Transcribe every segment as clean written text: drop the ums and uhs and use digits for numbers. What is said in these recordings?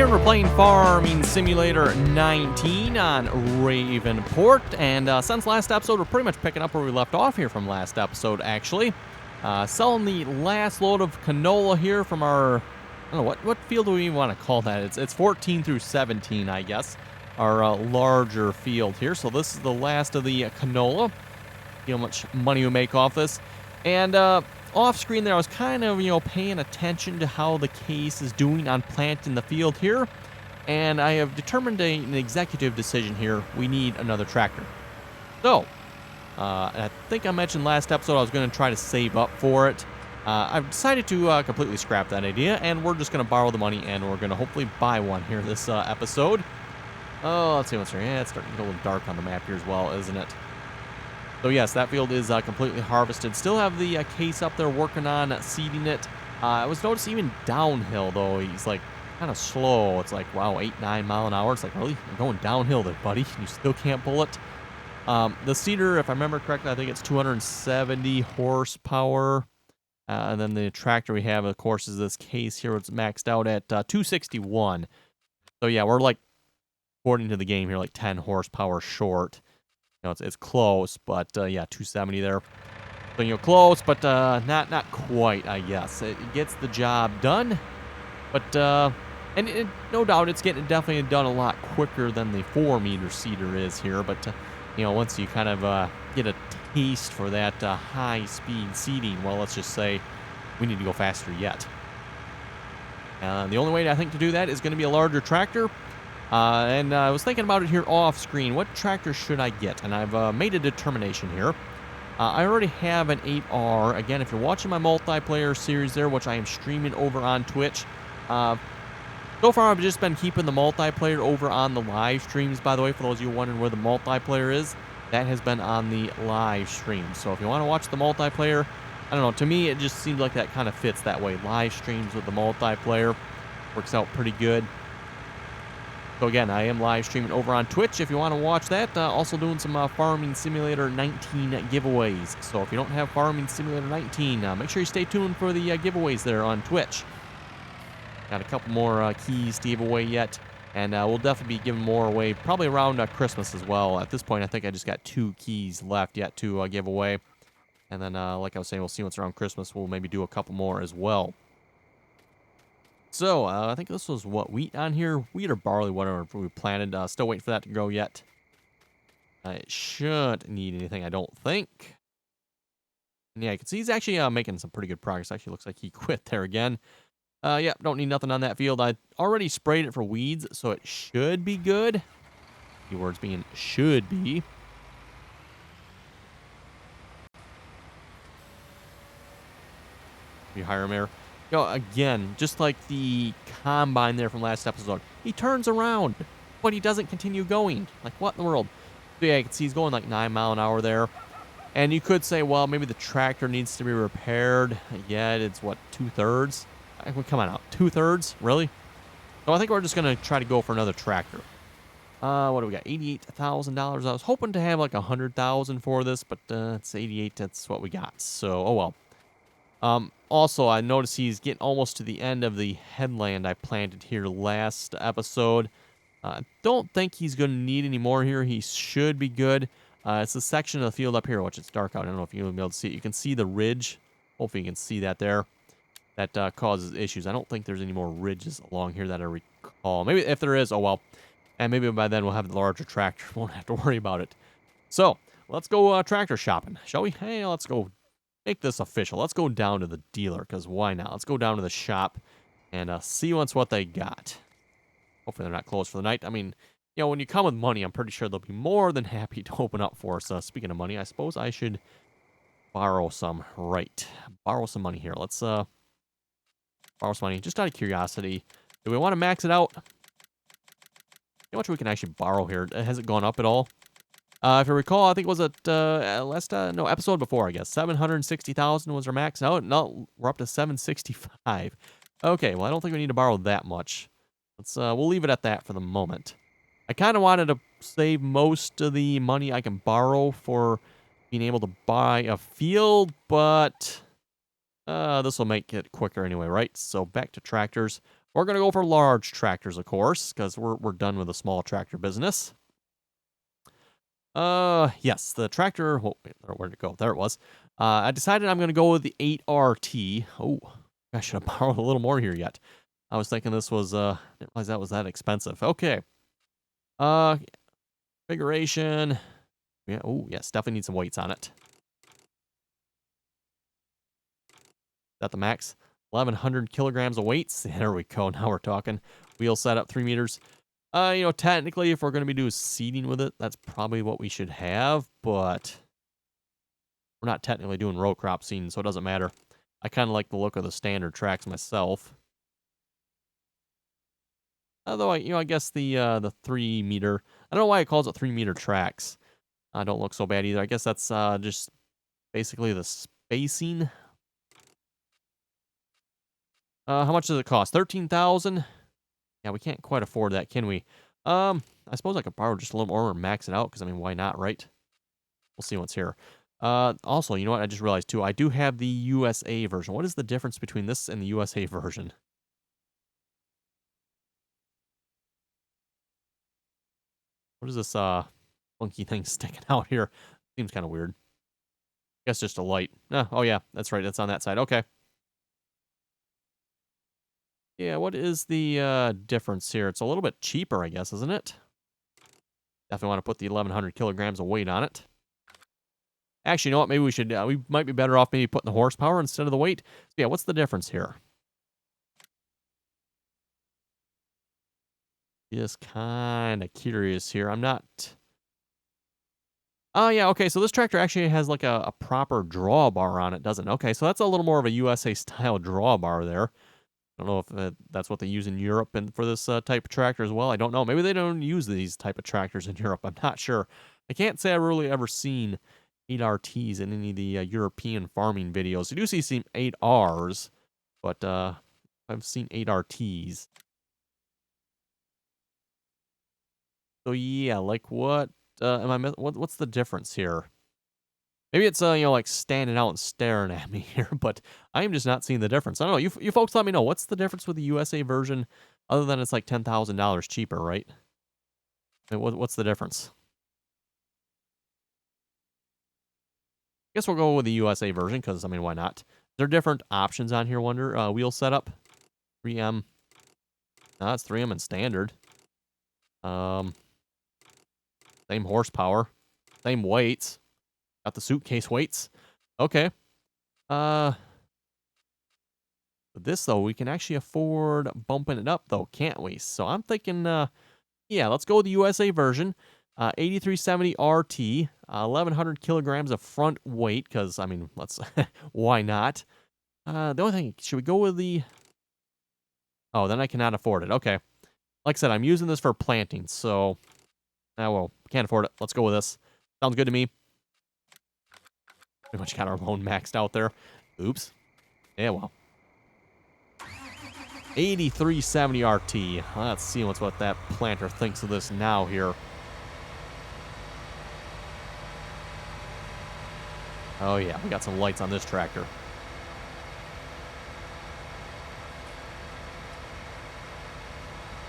here and we're playing Farming Simulator 19 on Ravenport, and since last episode, we're pretty much picking up where we left off here from last episode, actually. Selling the last load of canola here from our, I don't know, what field do we even want to call that? It's 14 through 17, I guess, our larger field here. So this is the last of the canola. See how much money we make off this. And off screen there, I was kind of, paying attention to how the case is doing on planting the field here. And I have determined an executive decision here. We need another tractor. So, I think I mentioned last episode I was going to try to save up for it. I've decided to completely scrap that idea, and we're just going to borrow the money, and we're going to hopefully buy one here this episode. Oh, let's see what's here. Yeah, it's starting to get a little dark on the map here as well, isn't it? So yes, that field is completely harvested. Still have the case up there working on seeding it. I was noticing even downhill, though, he's like kind of slow. It's like, wow, 8-9 mile an hour. It's like, really? You're going downhill there, buddy. You still can't pull it. The seeder, if I remember correctly, I think it's 270 horsepower. And then the tractor we have, of course, is this case here. It's maxed out at 261. So yeah, we're like, according to the game here, like 10 horsepower short. It's close, but yeah, 270 there. So, close, but not quite, I guess. It gets the job done, but, and no doubt it's getting definitely done a lot quicker than the 4-meter seeder is here, but, once you kind of get a taste for that high-speed seeding, well, let's just say we need to go faster yet. The only way I think to do that is going to be a larger tractor. And I was thinking about it here off screen. What tractor should I get? And I've made a determination here. I already have an 8R. Again, if you're watching my multiplayer series there, which I am streaming over on Twitch, so far I've just been keeping the multiplayer over on the live streams, by the way, for those of you wondering where the multiplayer is. That has been on the live stream. So if you want to watch the multiplayer, I don't know, to me it just seems like that kind of fits that way. Live streams with the multiplayer works out pretty good. So again, I am live streaming over on Twitch if you want to watch that. Also doing some Farming Simulator 19 giveaways. So if you don't have Farming Simulator 19, make sure you stay tuned for the giveaways there on Twitch. Got a couple more keys to give away yet. And we'll definitely be giving more away probably around Christmas as well. At this point, I think I just got 2 keys left yet to give away. And then, like I was saying, we'll see once around Christmas. We'll maybe do a couple more as well. So, I think this was what, wheat on here? Wheat or barley, whatever we planted. Still waiting for that to grow yet. It shouldn't need anything, I don't think. And yeah, you can see he's actually making some pretty good progress. Actually looks like he quit there again. Yeah, don't need nothing on that field. I already sprayed it for weeds, so it should be good. Keywords being should be. You hire him here. Again, just like the combine there from last episode, he turns around, but he doesn't continue going. Like, what in the world? So yeah, you can see he's going like 9 mile an hour there. And you could say, well, maybe the tractor needs to be repaired. Yeah, it's what, 2/3? Come on out, 2/3? Really? So I think we're just going to try to go for another tractor. What do we got? $88,000. I was hoping to have like $100,000 for this, but it's 88. That's what we got. So, oh well. Also, I noticed he's getting almost to the end of the headland I planted here last episode. Don't think he's going to need any more here. He should be good. It's a section of the field up here, which it's dark out. I don't know if you'll be able to see it. You can see the ridge. Hopefully you can see that there. That causes issues. I don't think there's any more ridges along here that I recall. Maybe if there is, oh well. And maybe by then we'll have the larger tractor. Won't have to worry about it. So, let's go tractor shopping, shall we? Hey, let's go. Make this official. Let's go down to the dealer, because why not? Let's go down to the shop and see what they got. Hopefully they're not closed for the night. I mean, when you come with money, I'm pretty sure they'll be more than happy to open up for us. Speaking of money, I suppose I should borrow some. Right. Borrow some money here. Let's borrow some money. Just out of curiosity, do we want to max it out? How much we can actually borrow here? Has it gone up at all? If you recall, I think it was at episode before, I guess. 760,000 was our max out. No, we're up to 765. Okay, well, I don't think we need to borrow that much. We'll leave it at that for the moment. I kind of wanted to save most of the money I can borrow for being able to buy a field, but this will make it quicker anyway, right? So back to tractors. We're going to go for large tractors, of course, because we're done with the small tractor business. Yes, the tractor. Oh, wait, where'd it go? There it was. I decided I'm going to go with the 8RT. Oh, I should have borrowed a little more here yet. I was thinking this was, didn't realize that was that expensive. Okay. Configuration. Yeah, oh, yes, definitely need some weights on it. Is that the max? 1,100 kilograms of weights. There we go. Now we're talking. Wheel setup 3 meters. Technically, if we're going to be doing seating with it, that's probably what we should have, but we're not technically doing row crop seating, so it doesn't matter. I kind of like the look of the standard tracks myself. Although, I guess the 3 meter, I don't know why it calls it 3 meter tracks. Don't look so bad either. I guess that's just basically the spacing. How much does it cost? 13,000. Yeah, we can't quite afford that, can we? I suppose I could borrow just a little more and max it out, because, I mean, why not, right? We'll see what's here. Also, you know what? I just realized, too, I do have the USA version. What is the difference between this and the USA version? What is this, funky thing sticking out here? Seems kind of weird. I guess just a light. Oh, yeah, that's right. It's on that side. Okay. Yeah, what is the difference here? It's a little bit cheaper, I guess, isn't it? Definitely want to put the 1,100 kilograms of weight on it. Actually, you know what? Maybe we should, we might be better off maybe putting the horsepower instead of the weight. So yeah, what's the difference here? Just kind of curious here. I'm not... Oh, yeah, okay, so this tractor actually has like a proper drawbar on it, doesn't it? Okay, so that's a little more of a USA-style drawbar there. I don't know if that's what they use in Europe and for this type of tractor as well. I don't know. Maybe they don't use these type of tractors in Europe. I'm not sure. I can't say I've really ever seen 8RTs in any of the European farming videos. You do see some 8Rs, but I've seen 8RTs. So yeah, like what what's the difference here? Maybe it's like standing out and staring at me here, but I am just not seeing the difference. I don't know. You folks let me know, what's the difference with the USA version other than it's like $10,000 cheaper, right? I mean, what's the difference? Guess we'll go with the USA version because, I mean, why not? There are different options on here, wonder. Wheel setup. 3M. No, it's 3M and standard. Same horsepower. Same weights. Got the suitcase weights. Okay. With this, though, we can actually afford bumping it up, though, can't we? So I'm thinking, yeah, let's go with the USA version. 8370 RT, 1,100 kilograms of front weight, because, I mean, why not? The only thing, should we go with the... Oh, then I cannot afford it. Okay. Like I said, I'm using this for planting, so... well, can't afford it. Let's go with this. Sounds good to me. Pretty much got our loan maxed out there. Oops. Yeah, well. 8370 RT. Let's see what that planter thinks of this now here. Oh yeah, we got some lights on this tractor.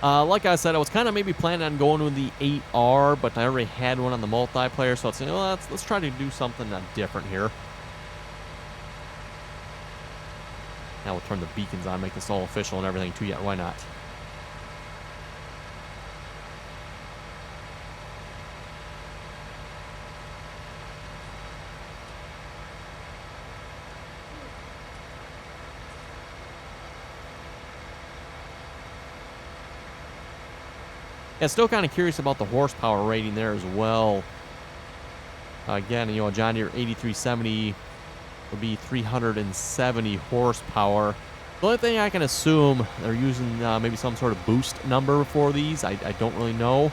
Like I said, I was kind of maybe planning on going with the 8R, but I already had one on the multiplayer, so let's try to do something different here. Now we'll turn the beacons on, make this all official and everything too. Yeah, why not? Yeah, still kind of curious about the horsepower rating there as well. Again, a John Deere 8370 would be 370 horsepower. The only thing I can assume, they're using maybe some sort of boost number for these. I don't really know.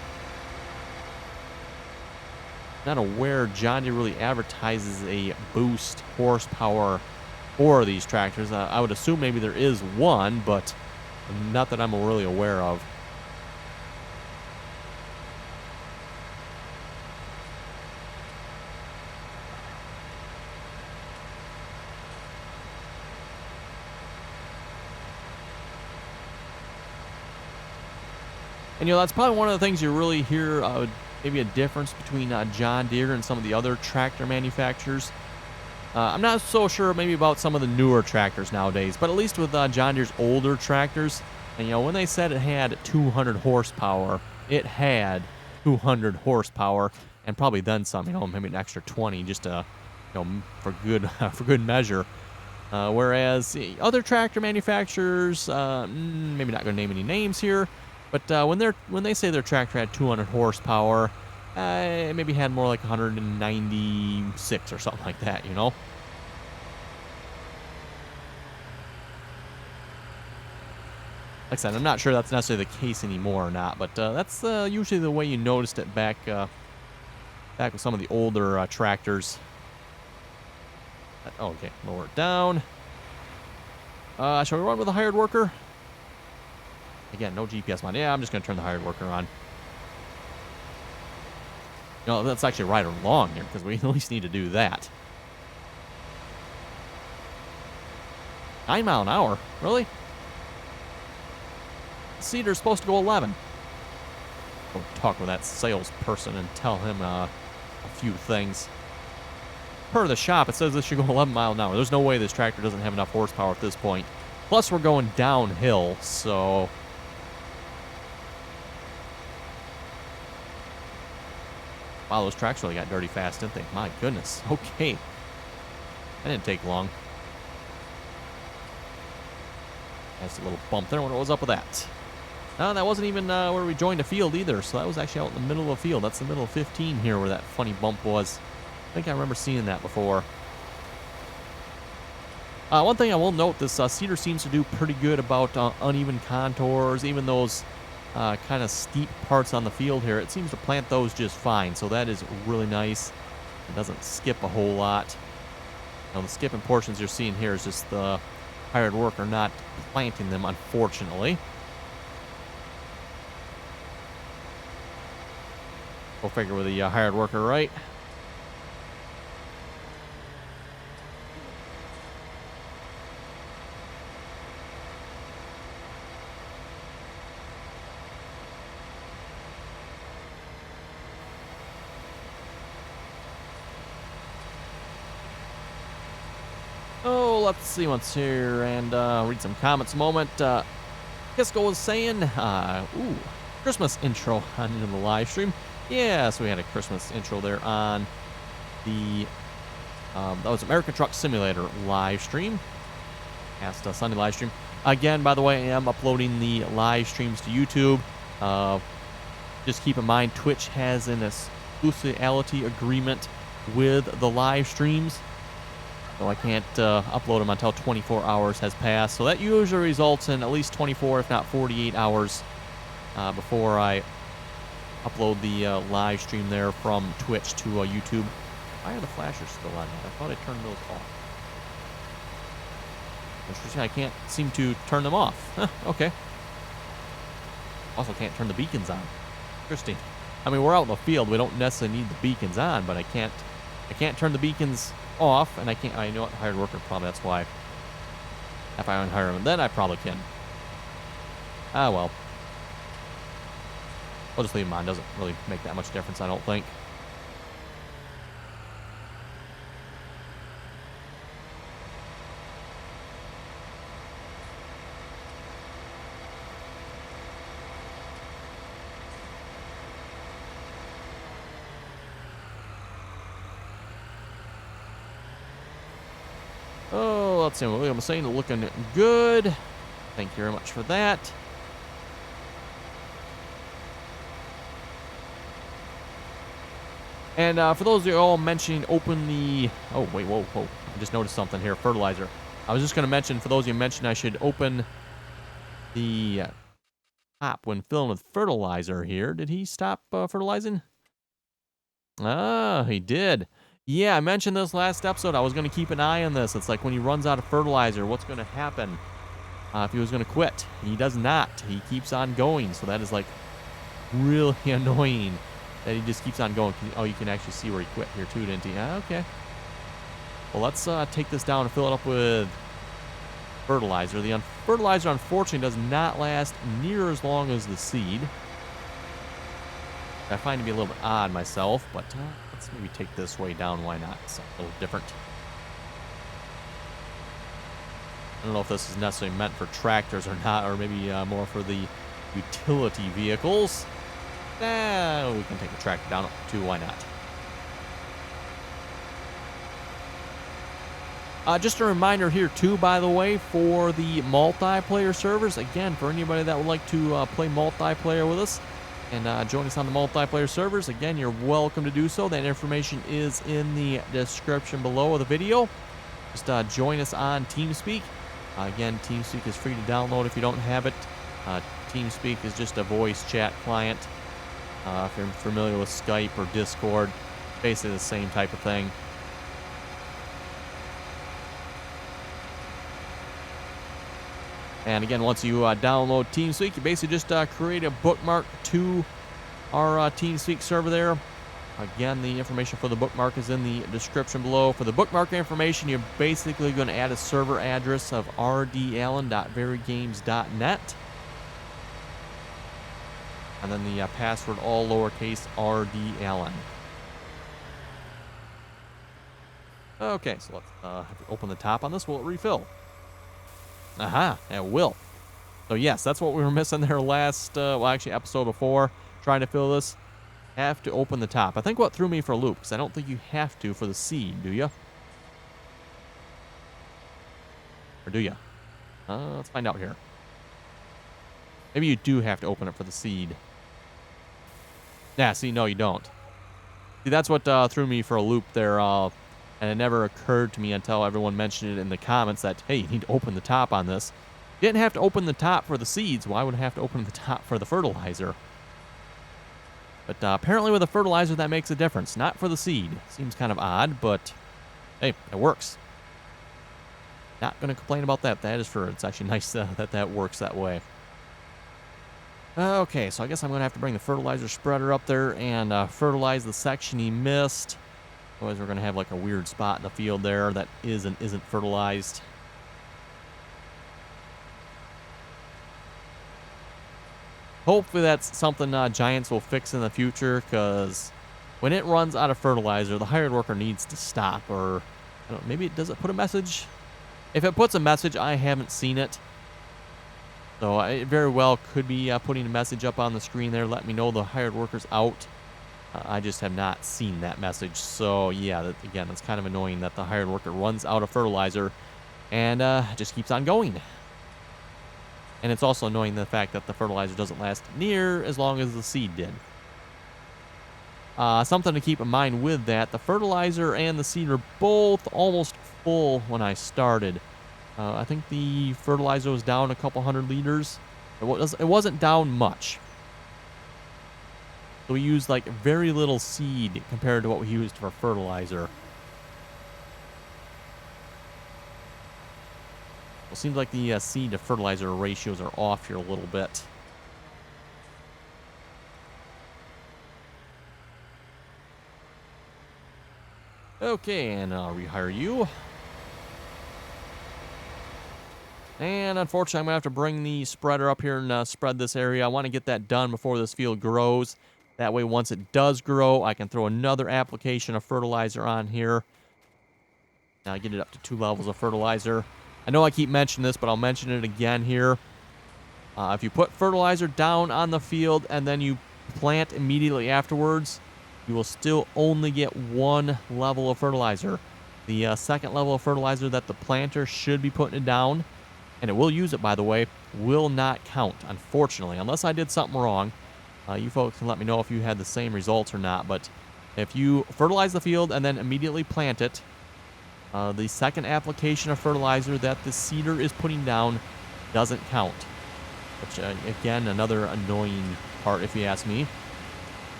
Not aware John Deere really advertises a boost horsepower for these tractors. I would assume maybe there is one, but not that I'm really aware of. And, that's probably one of the things you really hear, maybe a difference between John Deere and some of the other tractor manufacturers. I'm not so sure maybe about some of the newer tractors nowadays, but at least with John Deere's older tractors, and, when they said it had 200 horsepower, it had 200 horsepower, and probably then some, maybe an extra 20 just to, for good for good measure. Whereas other tractor manufacturers, maybe not going to name any names here, but when they say their tractor had 200 horsepower, it maybe had more like 196 or something like that, Like I said, I'm not sure that's necessarily the case anymore or not, but that's usually the way you noticed it back with some of the older tractors. Okay, lower it down. Shall we run with a hired worker? Again, no GPS mod. Yeah, I'm just going to turn the hired worker on. That's actually right along here, because we at least need to do that. 9 mile an hour? Really? Cedar's supposed to go 11. Go talk with that salesperson and tell him a few things. Per the shop, it says this should go 11 mile an hour. There's no way this tractor doesn't have enough horsepower at this point. Plus, we're going downhill, so... Wow, those tracks really got dirty fast, didn't they? My goodness. Okay. That didn't take long. That's a little bump there. I wonder what was up with that. That wasn't even where we joined a field either, so that was actually out in the middle of the field. That's the middle of 15 here where that funny bump was. I think I remember seeing that before. One thing I will note, this Cedar seems to do pretty good about uneven contours, even those kind of steep parts on the field here. It seems to plant those just fine, so that is really nice. It doesn't skip a whole lot. The skipping portions you're seeing here is just the hired worker not planting them, unfortunately. Go figure with the hired worker, right? Oh, let's see what's here and read some comments a moment. Kisco was saying, ooh, Christmas intro on into the live stream. Yeah, so we had a Christmas intro there on the, that was American Truck Simulator live stream. Past Sunday live stream. Again, by the way, I am uploading the live streams to YouTube. Just keep in mind, Twitch has an exclusivity agreement with the live streams. So I can't upload them until 24 hours has passed. So that usually results in at least 24, if not 48 hours before I upload the live stream there from Twitch to YouTube. Why are the flashers still on? I thought I turned those off. Interesting, I can't seem to turn them off. Huh, okay. Also can't turn the beacons on. Interesting. I mean, we're out in the field. We don't necessarily need the beacons on, but I can't turn the beacons off, and I know what, hired worker, probably that's why. If I unhire them, then I probably can. Ah, well. We'll just leave them on. Doesn't really make that much difference, I don't think. Oh, let's see what I'm saying. Looking good. Thank you very much for that. And for those of you all mentioning, open the... Oh, wait, whoa. I just noticed something here. Fertilizer. I was just going to mention, for those of you mentioned, I should open the top when filling with fertilizer here. Did he stop fertilizing? Ah, he did. Yeah, I mentioned this last episode. I was going to keep an eye on this. It's like when he runs out of fertilizer, what's going to happen if he was going to quit? He does not. He keeps on going. So that is like really annoying that he just keeps on going. Oh, you can actually see where he quit here too, didn't he? Okay. Well, let's take this down and fill it up with fertilizer. The fertilizer, unfortunately, does not last near as long as the seed. I find to be a little bit odd myself, but let's maybe take this way down. Why not? It's a little different. I don't know if this is necessarily meant for tractors or not, or maybe more for the utility vehicles. We can take the tractor down too. Why not? Just a reminder here, too, by the way, for the multiplayer servers. Again, for anybody that would like to play multiplayer with us and join us on the multiplayer servers, again, you're welcome to do so. That information is in the description below of the video. Just join us on TeamSpeak. Again, TeamSpeak is free to download if you don't have it. TeamSpeak is just a voice chat client. If you're familiar with Skype or Discord, basically the same type of thing. And again, once you download TeamSpeak, you basically just create a bookmark to our TeamSpeak server there. Again, the information for the bookmark is in the description below. For the bookmark information, you're basically going to add a server address of RDAllen.verygames.net. And then the password, all lowercase, RDAllen. Okay, so let's open the top on this. Will it refill? Aha, it will. So yes, that's what we were missing there last, well, actually episode before, trying to fill this. Have to open the top. I think what threw me for a loop, because I don't think you have to for the seed, do you? Or do you? Let's find out here. Maybe you do have to open it for the seed. Yeah, see, no, you don't. See, that's what threw me for a loop there, and it never occurred to me until everyone mentioned it in the comments that, hey, you need to open the top on this. You didn't have to open the top for the seeds. Why would I have to open the top for the fertilizer? But apparently with the fertilizer, that makes a difference. Not for the seed. Seems kind of odd, but hey, it works. Not going to complain about that. That is for, it's actually nice that that works that way. Okay, so I guess I'm going to have to bring the fertilizer spreader up there and fertilize the section he missed. Otherwise, we're going to have like a weird spot in the field there that is and isn't fertilized. Hopefully that's something Giants will fix in the future, because when it runs out of fertilizer, the hired worker needs to stop. Or, I don't know, maybe does it put a message? If it puts a message, I haven't seen it. So it very well could be putting a message up on the screen there, letting me know the hired worker's out. I just have not seen that message. So yeah, again, it's kind of annoying that the hired worker runs out of fertilizer and just keeps on going. And it's also annoying the fact that the fertilizer doesn't last near as long as the seed did. Something to keep in mind with that, the fertilizer and the seed are both almost full when I started. I think the fertilizer was down a couple hundred liters. It wasn't down much. So we used like very little seed compared to what we used for fertilizer. It seems like the seed to fertilizer ratios are off here a little bit. Okay, and I'll rehire you. And unfortunately, I'm going to have to bring the spreader up here and spread this area. I want to get that done before this field grows. That way, once it does grow, I can throw another application of fertilizer on here. Now I get it up to 2 levels of fertilizer. I know I keep mentioning this, but I'll mention it again here. If you put fertilizer down on the field and then you plant immediately afterwards, you will still only get 1 level of fertilizer. The second level of fertilizer that the planter should be putting it down, and it will use it, by the way, will not count, unfortunately, unless I did something wrong. You folks can let me know if you had the same results or not, but if you fertilize the field and then immediately plant it, the second application of fertilizer that the seeder is putting down doesn't count. Which, again, another annoying part, if you ask me.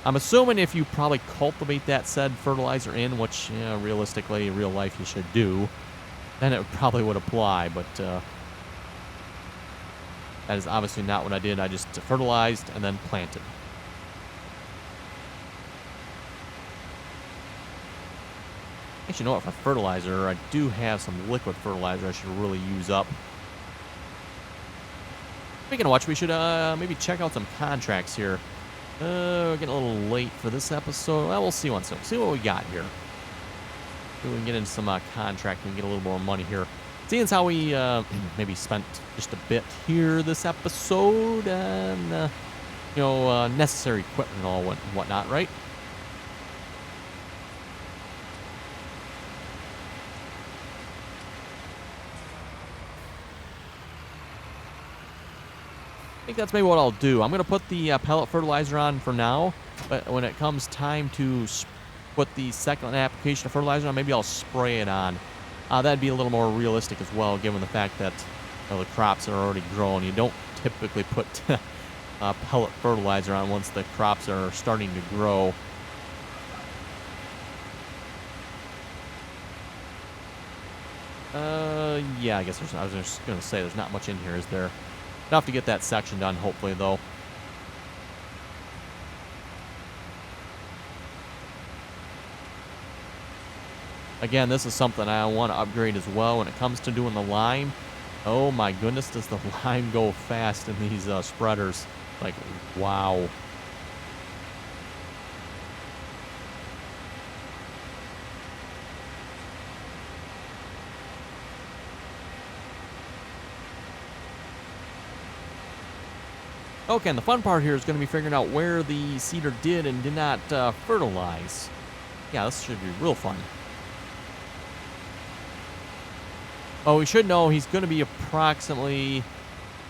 I'm assuming if you probably cultivate that said fertilizer in, which, realistically, in real life you should do, then it probably would apply, but that is obviously not what I did. I just fertilized and then planted. Actually, you know what? For fertilizer, I do have some liquid fertilizer I should really use up. Speaking of which, we should maybe check out some contracts here. We're getting a little late for this episode. Well, we'll see once. See what we got here. See if we can get into some contract and get a little more money here. Seeing as how we maybe spent just a bit here this episode and, necessary equipment and all whatnot, right? I think that's maybe what I'll do. I'm going to put the pellet fertilizer on for now, but when it comes time to put the second application of fertilizer on, maybe I'll spray it on. That'd be a little more realistic as well, given the fact that the crops are already grown. You don't typically put pellet fertilizer on once the crops are starting to grow. Yeah, I guess I was just going to say there's not much in here, is there? Enough to get that section done, hopefully, though. Again, this is something I want to upgrade as well when it comes to doing the lime. Oh my goodness, does the lime go fast in these spreaders. Like, wow. Okay, and the fun part here is going to be figuring out where the seeder did and did not fertilize. Yeah, this should be real fun. Oh, we should know he's going to be approximately,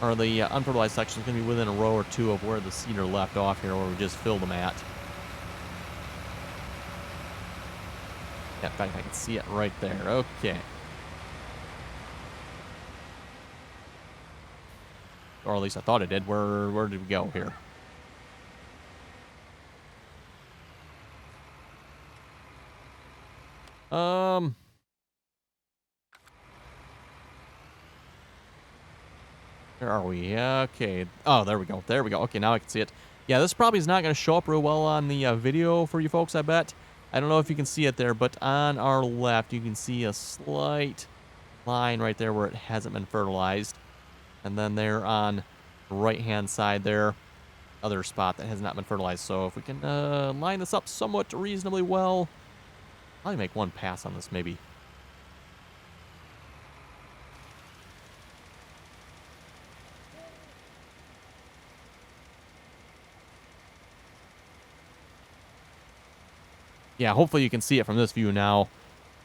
or the unfertilized section is going to be within a row or two of where the seeder left off here, where we just filled them at. Yeah, in fact, I can see it right there. Okay. Or at least I thought it did. Where did we go here? Where are we? Okay. Oh, there we go. There we go. Okay, now I can see it. Yeah, this probably is not going to show up real well on the video for you folks, I bet. I don't know if you can see it there, but on our left, you can see a slight line right there where it hasn't been fertilized. And then there on the right-hand side there, other spot that has not been fertilized. So if we can line this up somewhat reasonably well, I'll only make one pass on this maybe. Yeah, hopefully you can see it from this view now.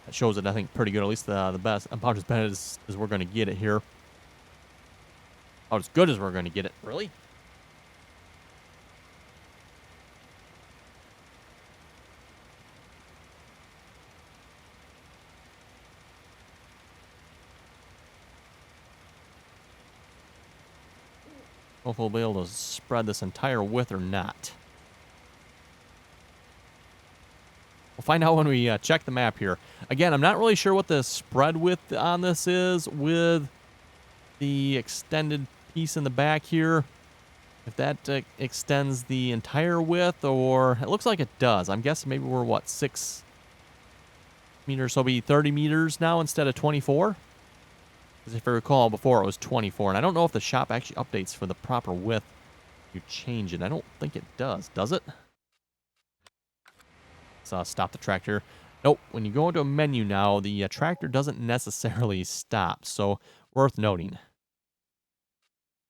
That shows it, I think, pretty good. At least the best, about as bad as we're going to get it here. About as good as we're going to get it. Really? Hopefully we'll be able to spread this entire width or not. We'll find out when we check the map here. Again, I'm not really sure what the spread width on this is with the extended piece in the back here. If that extends the entire width, or it looks like it does. I'm guessing maybe we're, what, 6 meters, so it'll be 30 meters now instead of 24? Because if I recall, before it was 24. And I don't know if the shop actually updates for the proper width. You change it. I don't think it does it? Let's stop the tractor. Nope, when you go into a menu now, the tractor doesn't necessarily stop, so worth noting.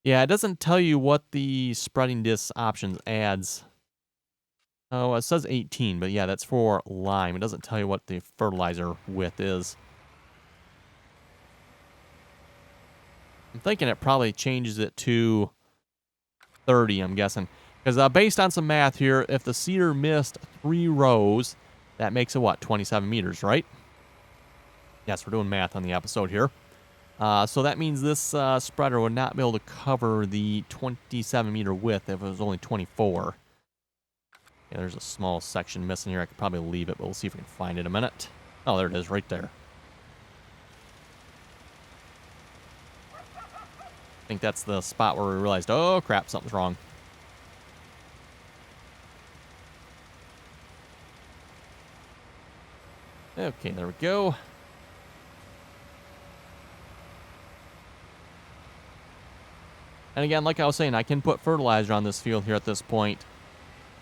Yeah, it doesn't tell you what the spreading disc options adds. Oh, it says 18, but yeah, that's for lime. It doesn't tell you what the fertilizer width is. I'm thinking it probably changes it to 30, I'm guessing. Because based on some math here, if the seeder missed 3 rows, that makes it, what, 27 meters, right? Yes, we're doing math on the episode here. So that means this spreader would not be able to cover the 27-meter width if it was only 24. Yeah, there's a small section missing here. I could probably leave it, but we'll see if we can find it in a minute. Oh, there it is, right there. I think that's the spot where we realized, oh, crap, something's wrong. Okay, there we go. And again, like I was saying, I can put fertilizer on this field here at this point.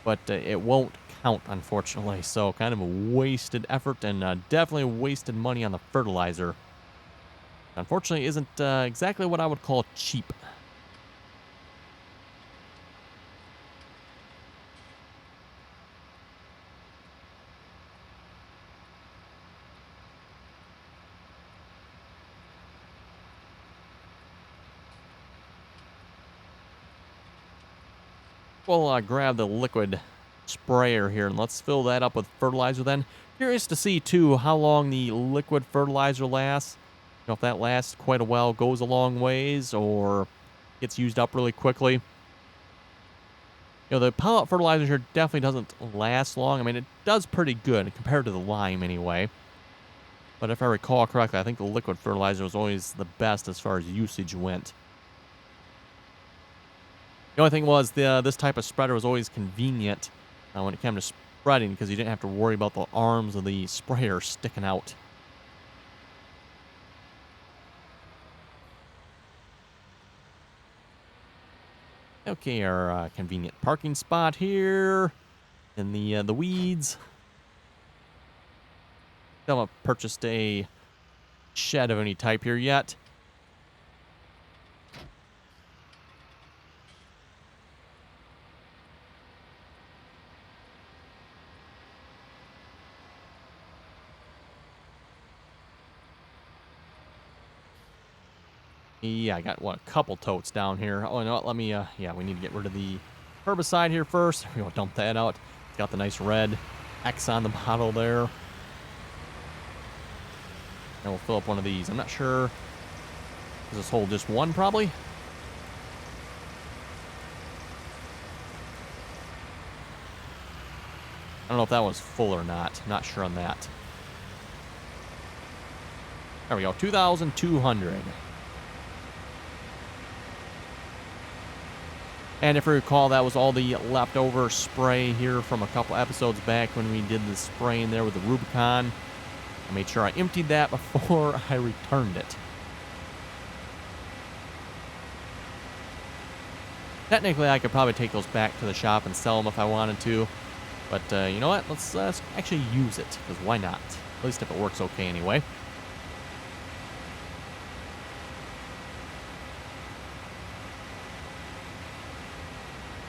but it won't count, unfortunately. So kind of a wasted effort and definitely wasted money on the fertilizer. Unfortunately, isn't exactly what I would call cheap. We'll grab the liquid sprayer here and let's fill that up with fertilizer then. Curious to see too how long the liquid fertilizer lasts. You know, if that lasts quite a while, goes a long ways, or gets used up really quickly. You know, the pellet fertilizer here definitely doesn't last long. I mean, it does pretty good compared to the lime anyway. But if I recall correctly, I think the liquid fertilizer was always the best as far as usage went. The only thing was this type of spreader was always convenient when it came to spreading because you didn't have to worry about the arms of the sprayer sticking out. Okay, our convenient parking spot here in the weeds. Still haven't purchased a shed of any type here yet. Yeah, I got, what, a couple totes down here. Oh, you know what, let me, yeah, we need to get rid of the herbicide here first. We'll dump that out. It's got the nice red X on the bottle there. And we'll fill up one of these. I'm not sure. Does this hold just one, probably? I don't know if that was full or not. Not sure on that. There we go, 2,200. And if you recall, that was all the leftover spray here from a couple episodes back when we did the spraying there with the Rubicon. I made sure I emptied that before I returned it. Technically, I could probably take those back to the shop and sell them if I wanted to. But you know what? Let's actually use it, because why not? At least if it works okay anyway.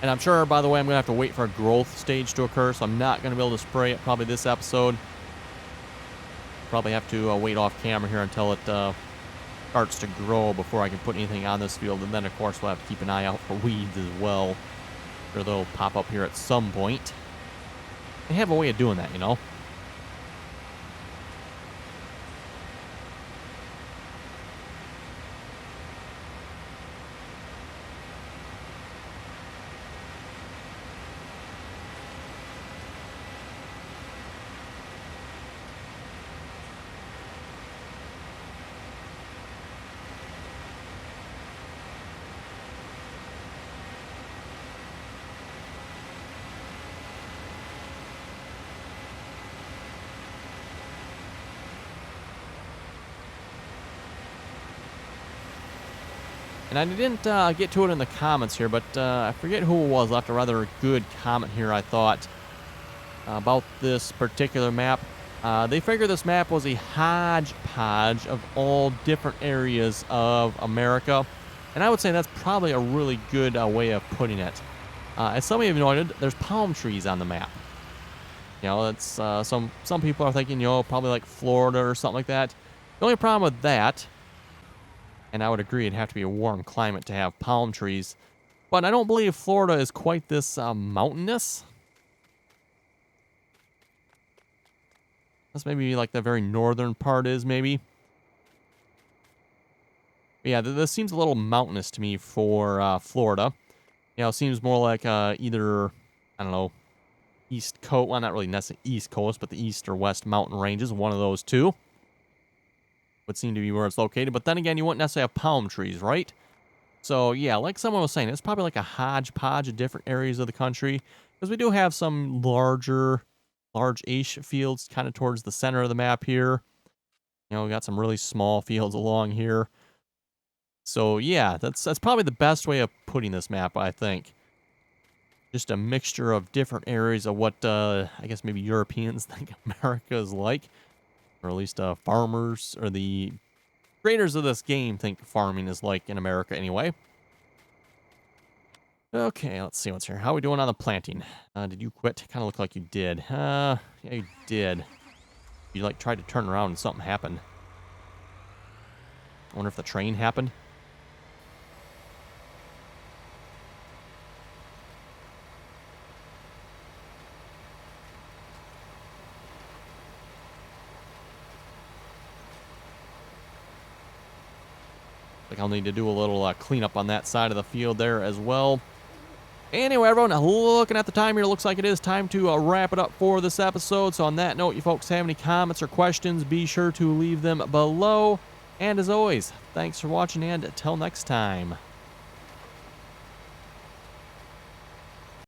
And I'm sure, by the way, I'm going to have to wait for a growth stage to occur, so I'm not going to be able to spray it probably this episode. Probably have to wait off camera here until it starts to grow before I can put anything on this field. And then, of course, we'll have to keep an eye out for weeds as well. I'm sure they'll pop up here at some point. They have a way of doing that, you know. And I didn't get to it in the comments here, but I forget who it was. Left a rather good comment here, I thought, about this particular map. They figured this map was a hodgepodge of all different areas of America. And I would say that's probably a really good way of putting it. As some of you have noted, there's palm trees on the map. You know, that's some people are thinking, you know, probably like Florida or something like that. The only problem with that, and I would agree, it'd have to be a warm climate to have palm trees. But I don't believe Florida is quite this mountainous. That's maybe like the very northern part is, maybe. But yeah, this seems a little mountainous to me for Florida. You know, it seems more like either, I don't know, East Coast. Well, not really necessarily East Coast, but the East or West mountain ranges, one of those two would seem to be where it's located. But then again, you wouldn't necessarily have palm trees, right? So yeah, like someone was saying, it's probably like a hodgepodge of different areas of the country, because we do have some large-ish fields kind of towards the center of the map here. You know, we got some really small fields along here. So yeah, that's probably the best way of putting this map, I think. just a mixture of different areas of what I guess maybe Europeans think America is like, or at least farmers or the creators of this game think farming is like in America anyway. Okay, let's see what's here. How are we doing on the planting? Did you quit? Kind of look like you did. Yeah, you did. You like tried to turn around and something happened. I wonder if the train happened. Like I'll need to do a little cleanup on that side of the field there as well. Anyway, everyone, looking at the time here, looks like it is time to wrap it up for this episode. So on that note, you folks have any comments or questions, be sure to leave them below. And as always, thanks for watching, and until next time.